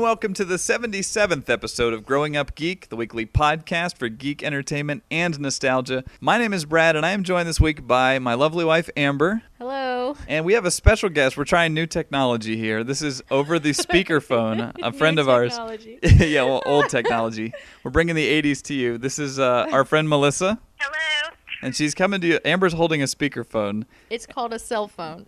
welcome to the 77th episode of Growing Up Geek, the weekly podcast for geek entertainment and nostalgia. My name is Brad, and I am joined this week by my lovely wife, Amber. Hello. And we have a special guest. We're trying new technology here. This is over the speakerphone, a friend of ours. Yeah, well, old technology. We're bringing the 80s to you. This is our friend Melissa. Hello. And she's coming to you. Amber's holding a speakerphone. It's called a cell phone.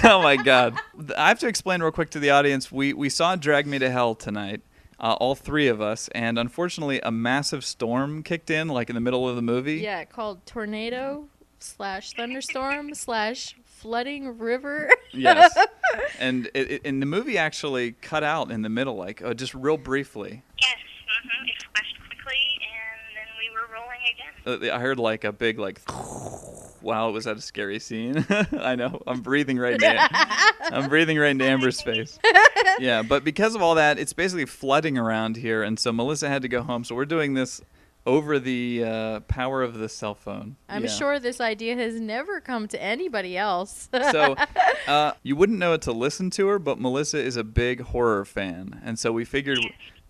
Oh, my God. I have to explain real quick to the audience. We saw Drag Me to Hell tonight, all three of us, and unfortunately a massive storm kicked in, like in the middle of the movie. Yeah, called tornado / thunderstorm / flooding river. Yes. And and the movie actually cut out in the middle, like just real briefly. Yes. It flashed quickly, and then we were rolling again. I heard like a big wow, was that a scary scene? I know. I'm breathing right now. I'm breathing right into Amber's face. Yeah, but because of all that, it's basically flooding around here, and so Melissa had to go home. So we're doing this over the power of the cell phone. I'm sure this idea has never come to anybody else. So you wouldn't know it to listen to her, but Melissa is a big horror fan, and so we figured,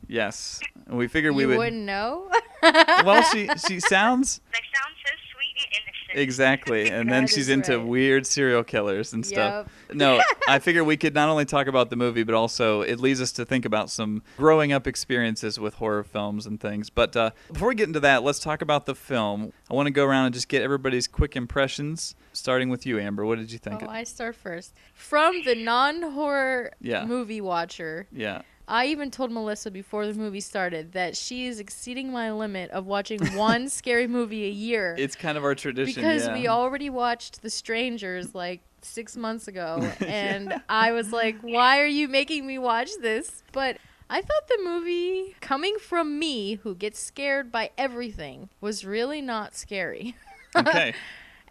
yes, we figured we would. You wouldn't know? Well, she sounds. They sound so sweet and innocent. Exactly, and then she's into weird serial killers and stuff. Yep. No, I figured we could not only talk about the movie, but also it leads us to think about some growing up experiences with horror films and things. But before we get into that, let's talk about the film. I want to go around and just get everybody's quick impressions, starting with you, Amber. What did you think? Oh, I start first. From the non-horror movie watcher. Yeah. I even told Melissa before the movie started that she is exceeding my limit of watching one scary movie a year. It's kind of our tradition, because we already watched The Strangers like 6 months ago, and I was like, why are you making me watch this? But I thought the movie, coming from me, who gets scared by everything, was really not scary. Okay.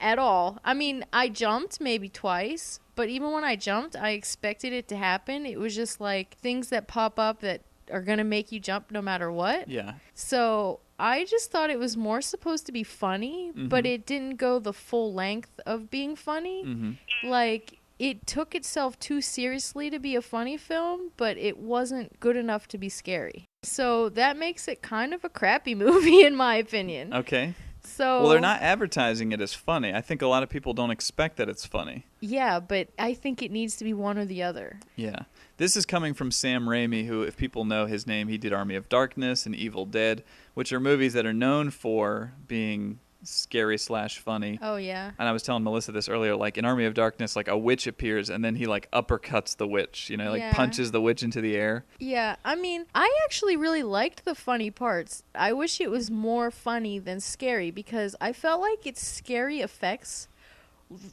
At all. I mean, I jumped maybe twice, but even when I jumped, I expected it to happen. It was just like things that pop up that are going to make you jump no matter what. Yeah. So I just thought it was more supposed to be funny, but it didn't go the full length of being funny. Mm-hmm. Like, it took itself too seriously to be a funny film, but it wasn't good enough to be scary. So that makes it kind of a crappy movie, in my opinion. Okay. So, well, they're not advertising it as funny. I think a lot of people don't expect that it's funny. Yeah, but I think it needs to be one or the other. Yeah. This is coming from Sam Raimi, who, if people know his name, he did Army of Darkness and Evil Dead, which are movies that are known for being scary / funny. Oh, yeah. And I was telling Melissa this earlier, like in Army of Darkness, like a witch appears and then he like uppercuts the witch, you know, like punches the witch into the air. Yeah, I mean, I actually really liked the funny parts. I wish it was more funny than scary, because I felt like its scary effects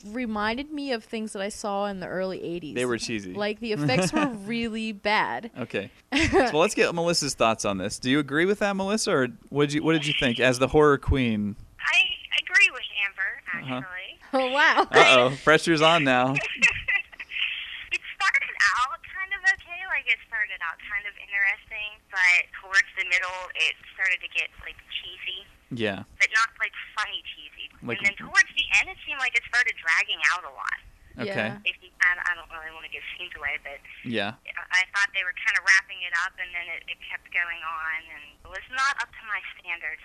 reminded me of things that I saw in the early 80s. They were cheesy. Like, the effects were really bad. Okay. So let's get Melissa's thoughts on this. Do you agree with that, Melissa, or what did you think as the horror queen? I agree with Amber, actually. Oh, wow. Uh-oh. Pressure's on now. It started out kind of okay. Like, it started out kind of interesting, but towards the middle, it started to get, like, cheesy. Yeah. But not, like, funny cheesy. And then towards the end, it seemed like it started dragging out a lot. Okay. I don't really want to give scenes away, but yeah, I thought they were kind of wrapping it up, and then it kept going on, and it was not up to my standards.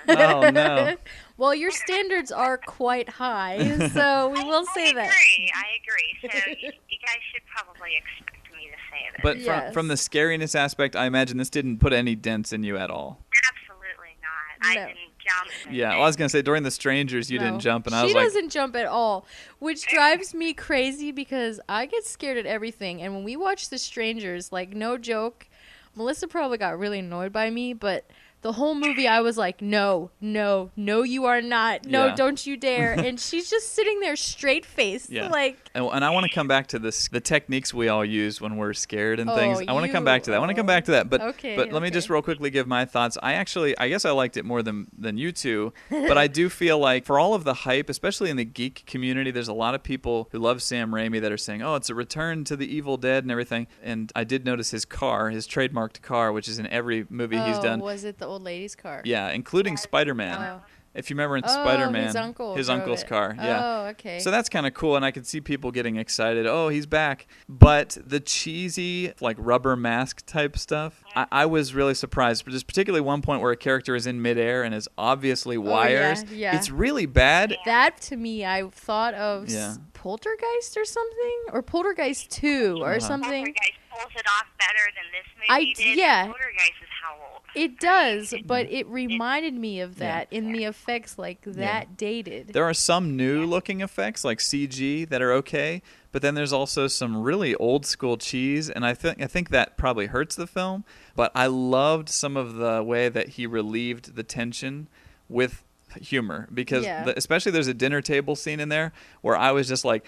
Oh, no. Well, your standards are quite high, so we will say that. I agree. So you guys should probably expect me to say that. But from the scariness aspect, I imagine this didn't put any dents in you at all. Absolutely not. I didn't jump. Yeah, well, I was going to say, during The Strangers, you didn't jump, and I was like... She doesn't jump at all, which drives me crazy because I get scared at everything, and when we watch The Strangers, like, no joke, Melissa probably got really annoyed by me, but the whole movie I was like, no, you are not. No, don't you dare. And she's just sitting there straight-faced. Yeah. Like, and I want to come back to this, the techniques we all use when we're scared and things. I want to come back to that. But let me just real quickly give my thoughts. I guess I liked it more than you two. But I do feel like for all of the hype, especially in the geek community, there's a lot of people who love Sam Raimi that are saying, oh, it's a return to the Evil Dead and everything. And I did notice his car, his trademarked car, which is in every movie he's done. Was it the old lady's car? Yeah, including Spider-Man. Oh. If you remember in Spider-Man, his uncle's car. Yeah. Oh, okay. So that's kind of cool, and I could see people getting excited. Oh, he's back. But the cheesy, like rubber mask type stuff, I was really surprised. There's particularly one point where a character is in midair and is obviously wires. Yeah. It's really bad. That to me, I thought of Poltergeist or something, or Poltergeist 2 or something. Poltergeist pulls it off better than this movie did. Yeah. Poltergeist is how old. It does, but it reminded me of that in the effects, like that dated. There are some new looking effects like CG that are okay, but then there's also some really old school cheese, and I think that probably hurts the film. But I loved some of the way that he relieved the tension with humor, because especially there's a dinner table scene in there where I was just like,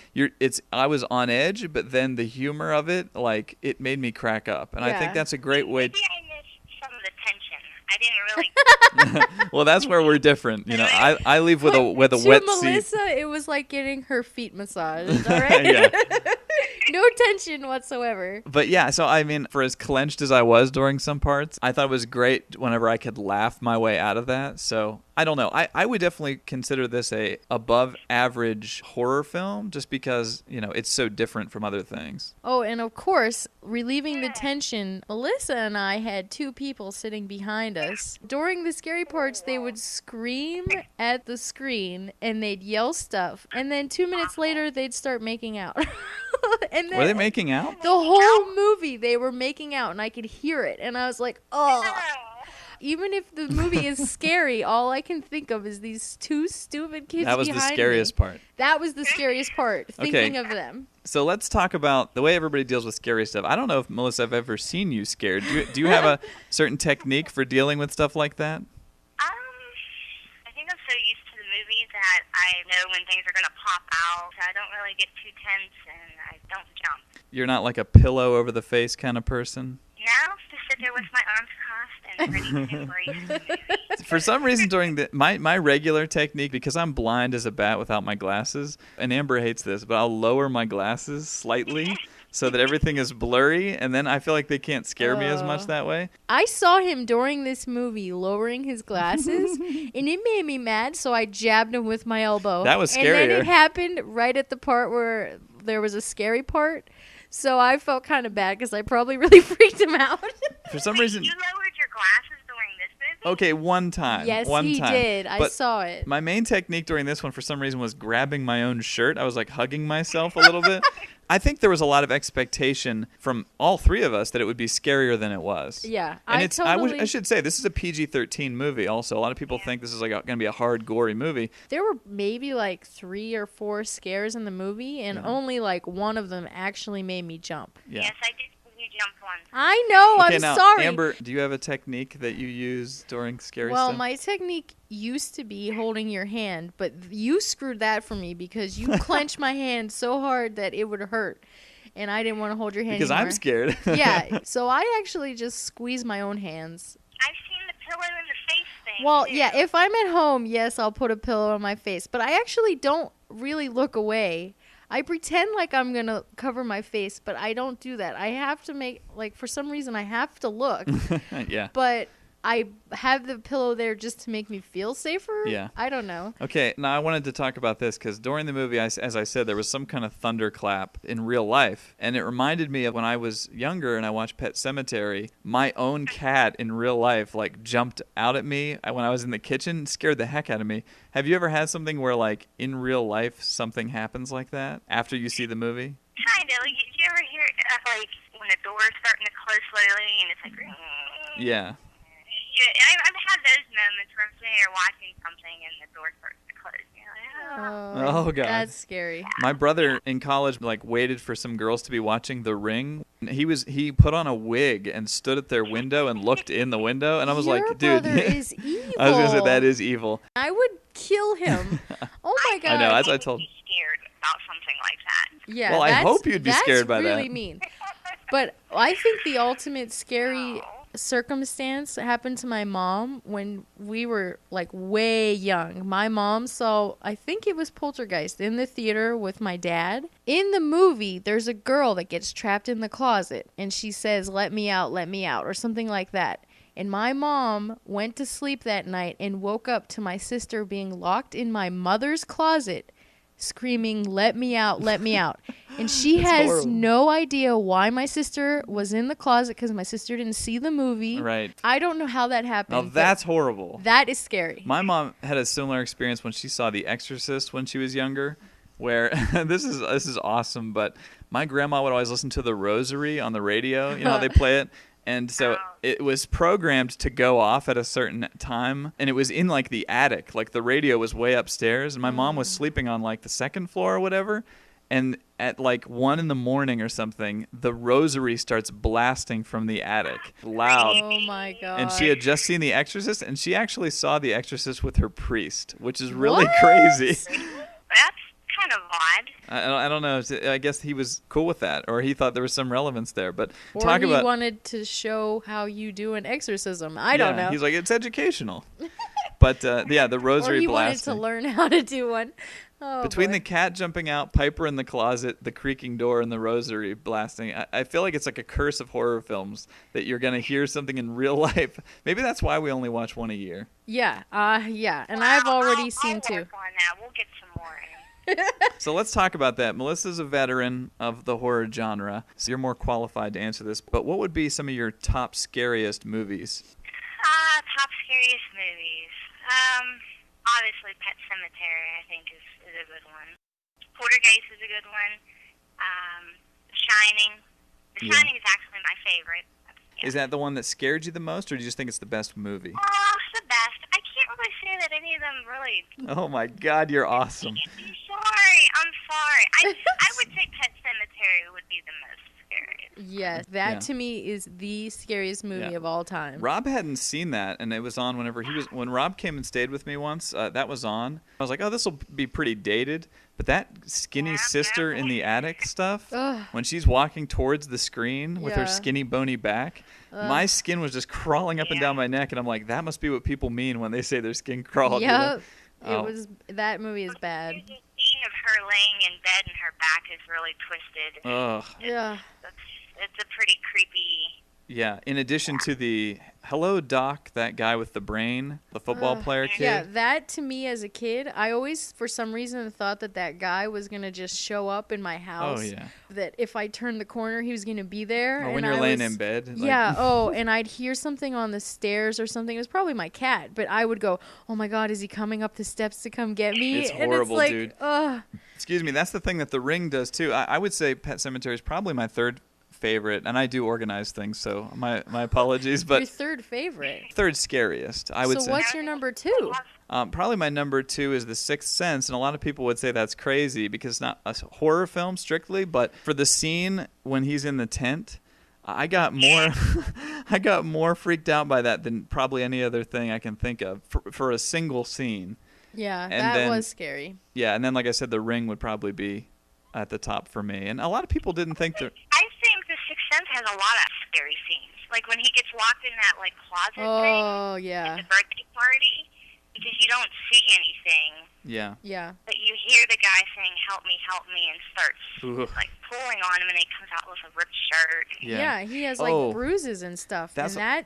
I was on edge, but then the humor of it, like, it made me crack up, and I think that's a great way. Maybe I missed some of the tension. I didn't really. Well, that's where we're different. You know, I leave with a wet Melissa, seat. Melissa, it was like getting her feet massaged. All right. No tension whatsoever. But yeah, so I mean, for as clenched as I was during some parts, I thought it was great whenever I could laugh my way out of that. So I don't know. I would definitely consider this a above average horror film, just because, you know, it's so different from other things. Oh, and of course, relieving the tension, Melissa and I had two people sitting behind us. During the scary parts, they would scream at the screen and they'd yell stuff. And then 2 minutes later, they'd start making out. And then were they making out? The whole movie, they were making out, and I could hear it. And I was like, oh. Even if the movie is scary, all I can think of is these two stupid kids behind me. That was the scariest part. That was the scariest part, thinking of them. So let's talk about the way everybody deals with scary stuff. I don't know if, Melissa, I've ever seen you scared. Do you have a certain technique for dealing with stuff like that? I think I'm so used to the movie that I know when things are going to pop out. So I don't really get too tense, and I don't jump. You're not like a pillow over the face kind of person? No, just sit there with my arms crossed and ready to embrace the movie. For some reason, during my regular technique, because I'm blind as a bat without my glasses, and Amber hates this, but I'll lower my glasses slightly so that everything is blurry, and then I feel like they can't scare me as much that way. I saw him during this movie lowering his glasses, and it made me mad, so I jabbed him with my elbow. That was scarier. And then it happened right at the part where there was a scary part. So I felt kind of bad because I probably really freaked him out. For some reason, you lowered your glasses during this movie? Okay, one time. Yes, he did. I saw it. My main technique during this one, for some reason, was grabbing my own shirt. I was like hugging myself a little bit. I think there was a lot of expectation from all three of us that it would be scarier than it was. Yeah, and I should say, this is a PG-13 movie also. A lot of people think this is like going to be a hard, gory movie. There were maybe like 3 or 4 scares in the movie, and only like one of them actually made me jump. Yeah. Yes, I did. You jumped once. I know. Okay, I'm now, sorry. Amber, do you have a technique that you use during scary stuff? Well, my technique used to be holding your hand, but you screwed that for me because you clenched my hand so hard that it would hurt. And I didn't want to hold your hand because anymore. I'm scared. Yeah, so I actually just squeeze my own hands. I've seen the pillow in the face thing. Well, too. yeah, if I'm at home, yes, I'll put a pillow on my face. But I actually don't really look away. I pretend like I'm going to cover my face, but I don't do that. I have to make, like, for some reason, I have to look. Yeah. But I have the pillow there just to make me feel safer. Yeah. I don't know. Okay, now I wanted to talk about this because during the movie, as I said, there was some kind of thunderclap in real life. And it reminded me of when I was younger and I watched Pet Sematary, my own cat in real life, like, jumped out at me when I was in the kitchen, scared the heck out of me. Have you ever had something where, like, in real life, something happens like that after you see the movie? Kind of. Did you ever hear, like, when the door's starting to close slowly and it's like... Yeah. I've had those moments where I'm sitting here watching something and the door starts to close. Oh, God. That's scary. My brother in college, like, waited for some girls to be watching The Ring. He put on a wig and stood at their window and looked in the window. And I was like, dude. Your brother is evil. I was going to say, that is evil. I would kill him. Oh, my God. I know, as I told him. Scared about something like that. Yeah, well, I hope you'd be scared by that. That's really mean. But I think the ultimate scary circumstance happened to my mom when we were like way young. My mom saw, I think it was Poltergeist, in the theater with my dad. In the movie, there's a girl that gets trapped in the closet and she says, let me out, or something like that. And my mom went to sleep that night and woke up to my sister being locked in my mother's closet, screaming, "Let me out, let me out." And she has horrible. No idea why my sister was in the closet because my sister didn't see the movie. Right. I don't know how that happened. Oh, that's horrible. That is scary. My mom had a similar experience when she saw The Exorcist when she was younger, where this is awesome, but my grandma would always listen to The Rosary on the radio. You know how they play it? And so it was programmed to go off at a certain time, and it was in like the attic. Like the radio was way upstairs, and my mom was sleeping on like the second floor or whatever. And at like 1 a.m. or something, the Rosary starts blasting from the attic, loud. Oh my god! And she had just seen The Exorcist, and she actually saw The Exorcist with her priest, which is really crazy. That's kind of odd. I don't know. I guess he was cool with that, or he thought there was some relevance there. But or he wanted to show how you do an exorcism. I don't know. He's like, it's educational. But the Rosary or he blasting. wanted to learn how to do one. Oh, between boy. The cat jumping out, Piper in the closet, the creaking door, and the Rosary blasting, I feel like it's like a curse of horror films that you're going to hear something in real life. Maybe that's why we only watch one a year. Yeah, yeah. And I've already seen two. I'll work on that. We'll get some more in. So let's talk about that. Melissa's a veteran of the horror genre, so you're more qualified to answer this. But what would be some of your top scariest movies? Top scariest movies. Obviously, Pet Sematary, I think, is a good one. Poltergeist is a good one. The Shining. The Shining is actually my favorite. Yeah. Is that the one that scared you the most, or do you just think it's the best movie? The best. I can't really say that any of them really... Oh, my God, you're awesome. I'm sorry. I would say Pet Sematary would be the most scariest. Yes, that to me is the scariest movie of all time. Rob hadn't seen that, and it was on when Rob came and stayed with me once, that was on. I was like, oh, this will be pretty dated. But that skinny sister in the attic stuff, when she's walking towards the screen with her skinny, bony back, my skin was just crawling up and down my neck, and I'm like, that must be what people mean when they say their skin crawled. Yep. That movie is bad. The scene of her laying in bed and her back is really twisted. Ugh. It's a pretty creepy... Yeah, in addition to the Hello Doc, that guy with the brain, the football player kid. Yeah, that to me as a kid, I always, for some reason, thought that guy was going to just show up in my house. Oh, yeah. That if I turned the corner, he was going to be there. Or when you're laying in bed. Yeah, and I'd hear something on the stairs or something. It was probably my cat, but I would go, oh my God, is he coming up the steps to come get me? It's horrible, and dude. Ugh. Excuse me, that's the thing that The Ring does, too. I would say Pet Sematary is probably my third favorite, and I do organize things, so my apologies, but your third favorite, third scariest, I would say. So what's your number two? Probably my number two is The Sixth Sense, and a lot of people would say that's crazy because it's not a horror film strictly, but for the scene when he's in the tent, I got more freaked out by that than probably any other thing I can think of for a single scene. Yeah, that was scary. Yeah, and then like I said, The Ring would probably be at the top for me, and a lot of people didn't think that. I think The Sixth Sense has a lot of scary scenes, like when he gets locked in that like closet thing. Oh yeah. At the birthday party, because you don't see anything. Yeah. Yeah. But you hear the guy saying, help me," and starts like pulling on him, and he comes out with a ripped shirt. Yeah, he has like bruises and stuff, and that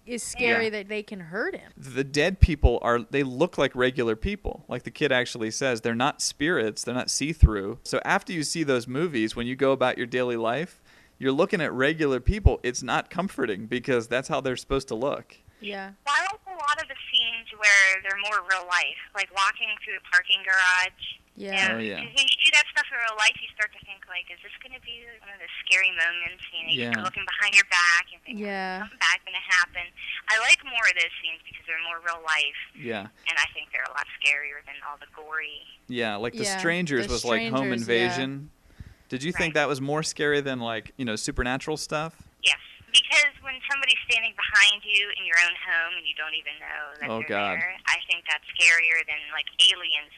is scary that they can hurt him. The dead people they look like regular people. Like the kid actually says, they're not spirits, they're not see-through. So after you see those movies, when you go about your daily life, you're looking at regular people. It's not comforting because that's how they're supposed to look. Yeah. Well, I like a lot of the scenes where they're more real life, like walking through a parking garage. Yeah. Oh, yeah. When you do that stuff in real life, you start to think, like, is this going to be one of the scary moments? You know, you're looking behind your back and thinking, something bad's going to happen. I like more of those scenes because they're more real life. Yeah. And I think they're a lot scarier than all the gory. Yeah, like The Strangers was like home invasion. Yeah. Did you think that was more scary than, like, supernatural stuff? Yes. Because when somebody's standing behind you in your own home and you don't even know that they're there, I think that's scarier than, like, aliens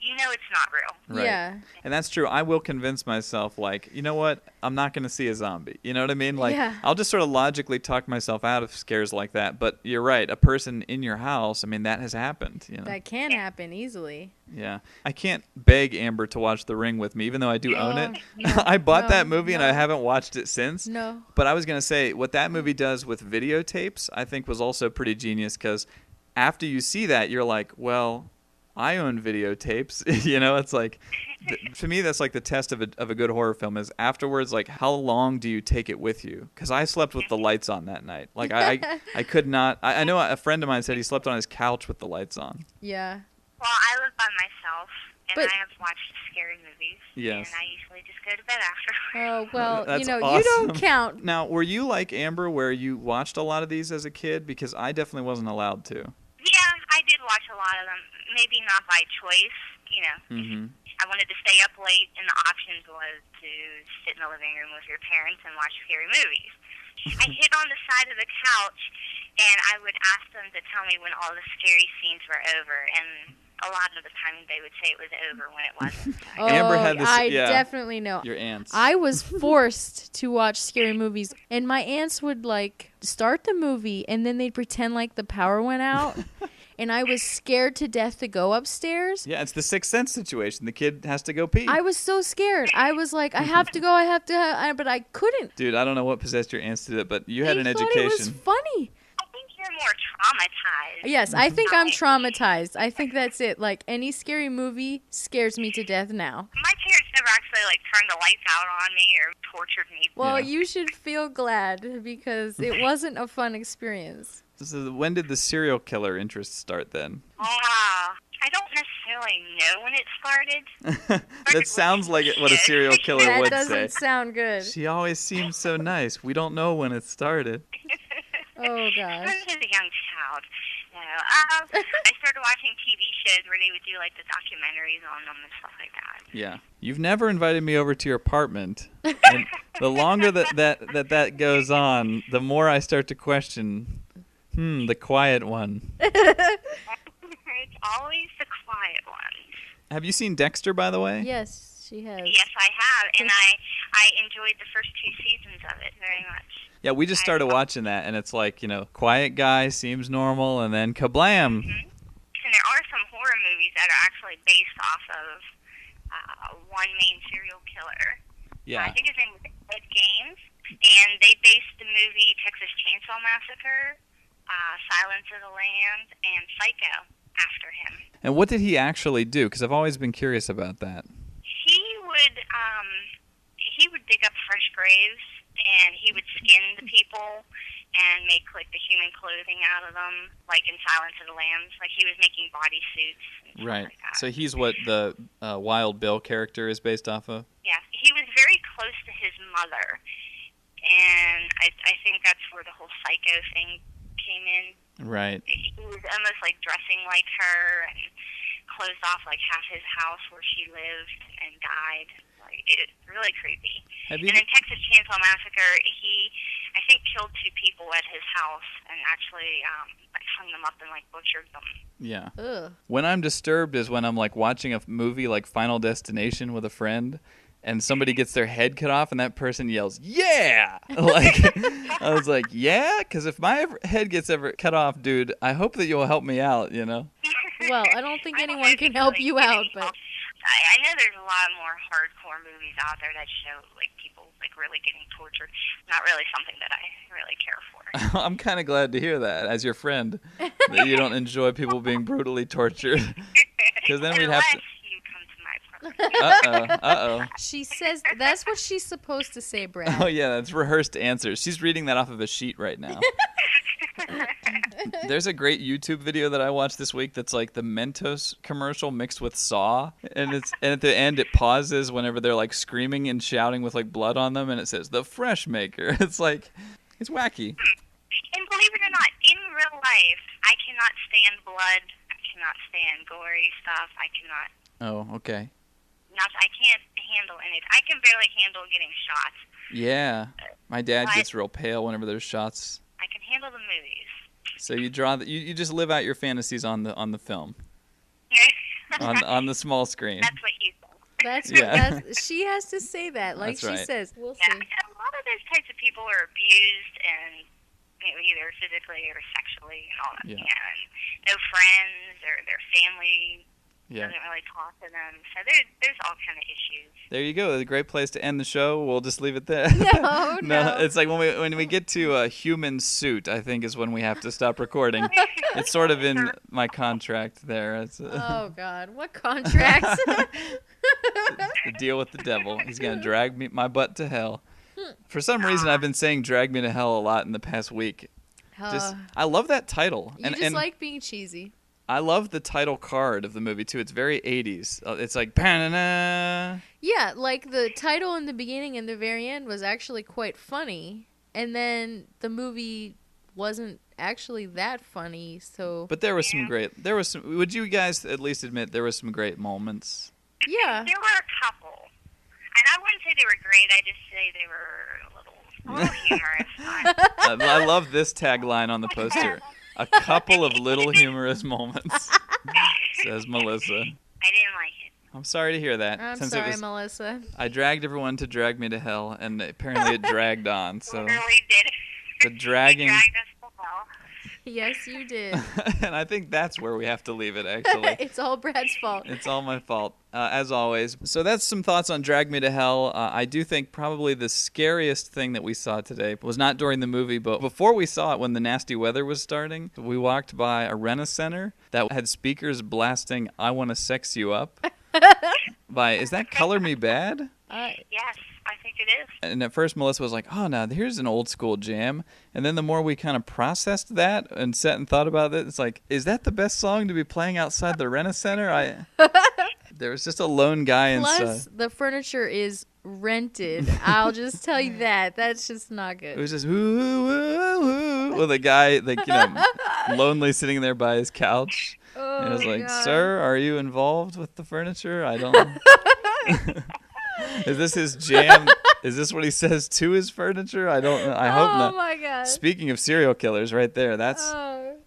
you know it's not real. Right. Yeah. And that's true. I will convince myself, like, you know what? I'm not going to see a zombie. You know what I mean? Like, I'll just sort of logically talk myself out of scares like that. But you're right. A person in your house, I mean, that has happened. You know? That can happen easily. Yeah. I can't beg Amber to watch The Ring with me, even though I do own it. No, I bought that movie and I haven't watched it since. No. But I was going to say, what that movie does with videotapes, I think was also pretty genius, because after you see that, you're like, well, I own videotapes. You know, it's like, to me, that's like the test of a good horror film is afterwards, like, how long do you take it with you? Because I slept with the lights on that night. Like, I could not. I know a friend of mine said he slept on his couch with the lights on. Yeah. Well, I live by myself, and But- I have watched scary movies. Yes. And I usually just go to bed after. Oh, well, That's you awesome. don't count. Now, were you like Amber, where you watched a lot of these as a kid? Because I definitely wasn't allowed to. Yeah, I did watch a lot of them. Maybe not by choice, you know. Mm-hmm. I wanted to stay up late, and the options was to sit in the living room with your parents and watch scary movies. I hid on the side of the couch, and I would ask them to tell me when all the scary scenes were over, and a lot of the time they would say it was over when it wasn't. Oh, Amber had this- I yeah. definitely know. Your aunts. I was forced to watch scary movies, and my aunts would like start the movie, and then they'd pretend like the power went out, and I was scared to death to go upstairs. Yeah, it's the Sixth Sense situation. The kid has to go pee. I was so scared. I was like, I have to go, but I couldn't. Dude, I don't know what possessed your aunts to do that, but you had They an thought education. It was funny. I think you're more traumatized. Yes, I think I'm traumatized. I think that's it. Like, any scary movie scares me to death now. My parents never actually, like, turned the lights out on me or tortured me. Well, Yeah. you should feel glad because it wasn't a fun experience. So when did the serial killer interest start then? I don't necessarily know when it started. That sounds like what a serial killer That would doesn't say. sound good. She always seems so nice. We don't know when it started. Oh, I gosh. was a young child. No, I started watching TV shows where they would do, like, the documentaries on them and stuff like that. Yeah. You've never invited me over to your apartment. And the longer that goes on, the more I start to question, the quiet one. It's always the quiet ones. Have you seen Dexter, by the way? Yes, she has. Yes, I have, and I enjoyed the first 2 seasons of it very much. Yeah, we just started watching that, and it's like, quiet guy seems normal, and then kablam. Mm-hmm. And there are some horror movies that are actually based off of one main serial killer. Yeah. I think his name was Ed Gaines, and they based the movie Texas Chainsaw Massacre, Silence of the Lambs, and Psycho after him. And what did he actually do? Because I've always been curious about that. He would dig up fresh graves, and he would skin the people and make, like, the human clothing out of them, like in Silence of the Lambs. Like, he was making bodysuits and stuff Right. like that. So he's what the Wild Bill character is based off of? Yeah, he was very close to his mother, and I think that's where the whole psycho thing came in. Right. He was almost like dressing like her and closed off like half his house where she lived and died. Like, it's really creepy. Have you? And in Texas Chainsaw Massacre, he, I think, killed 2 people at his house and actually like hung them up and like butchered them. Yeah. Ugh. When I'm disturbed is when I'm like watching a movie like Final Destination with a friend, and somebody gets their head cut off, and that person yells, "Yeah!" Like, I was like, "Yeah," because if my head gets ever cut off, dude, I hope that you'll help me out. Well, I don't think anyone can help you out, but I know there's a lot more hardcore movies out there that show like people like really getting tortured. Not really something that I really care for. I'm kind of glad to hear that, as your friend, that you don't enjoy people being brutally tortured. Because then we'd have to. Unless you come to my apartment. Uh-oh. she says that's what she's supposed to say, Brad. Oh, yeah, that's rehearsed answers. She's reading that off of a sheet right now. There's a great YouTube video that I watched this week that's like the Mentos commercial mixed with Saw, and at the end it pauses whenever they're like screaming and shouting with like blood on them, and it says "The Fresh Maker." It's like, it's wacky. And believe it or not, in real life, I cannot stand blood. I cannot stand gory stuff. I cannot. Oh, okay. I can't handle anything. I can barely handle getting shots. Yeah, my dad gets real pale whenever there's shots. I can handle the movies. So you draw you just live out your fantasies on the film. on the small screen. That's what you think. That's she has to say that, like she says. We'll see. And a lot of those types of people are abused and either physically or sexually and all that. And no friends or their family doesn't really talk to them. So there's all kind of issues. There you go. A great place to end the show. We'll just leave it there. No. It's like when we get to a human suit, I think is when we have to stop recording. It's sort of in my contract there. Oh God, what contracts? The deal with the devil. He's gonna drag my butt to hell. For some reason, I've been saying "drag me to hell" a lot in the past week. I love that title. You just like being cheesy. I love the title card of the movie too. It's very 80s. It's like "Pa-na-na." Yeah, like the title in the beginning and the very end was actually quite funny, and then the movie wasn't actually that funny. So, but there was some great. Would you guys at least admit there were some great moments? Yeah, there were a couple, and I wouldn't say they were great. I just say they were a little humorous. I love this tagline on the poster. A couple of little humorous moments, says Melissa. I didn't like it. I'm sorry to hear that. I'm sorry, Melissa. I dragged everyone to drag me to hell, and apparently it dragged on. So it really did. The dragging. It dragged us to hell. Yes, you did. And I think that's where we have to leave it, actually. It's all Brad's fault. It's all my fault, as always. So that's some thoughts on Drag Me to Hell. I do think probably the scariest thing that we saw today was not during the movie, but before we saw it, when the nasty weather was starting, we walked by a Rent-A-Center that had speakers blasting "I Wanna Sex You Up." Is that Color Me Bad? Yes, I think it is. And at first Melissa was like, oh, no, here's an old school jam. And then the more we kind of processed that and sat and thought about it, it's like, is that the best song to be playing outside the Rent-A-Center? There was just a lone guy inside. Plus, the furniture is rented. I'll just tell you that. That's just not good. It was just woo, woo, woo, woo, with a guy, like, lonely sitting there by his couch. And I was like, God. Sir, are you involved with the furniture? I don't. Is this his jam? Is this what he says to his furniture? I don't know. I hope not. Oh my God. Speaking of serial killers, right there.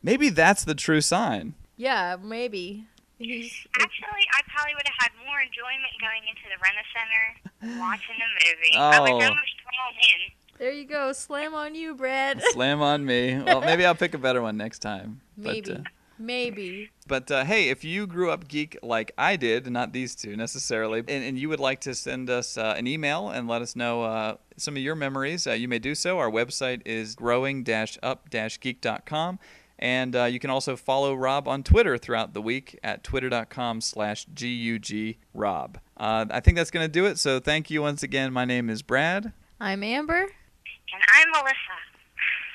Maybe that's the true sign. Yeah, maybe. Actually, I probably would have had more enjoyment going into the Rent-A-Center watching the movie. I was almost thrown in. There you go. Slam on you, Brad. Slam on me. Well, maybe I'll pick a better one next time. Maybe. But hey, if you grew up geek like I did, not these two necessarily, and you would like to send us an email and let us know some of your memories, you may do so. Our website is growing-up-geek.com. And you can also follow Rob on Twitter throughout the week at twitter.com/GUGRob. I think that's going to do it. So thank you once again. My name is Brad. I'm Amber. And I'm Melissa.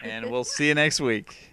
And we'll see you next week.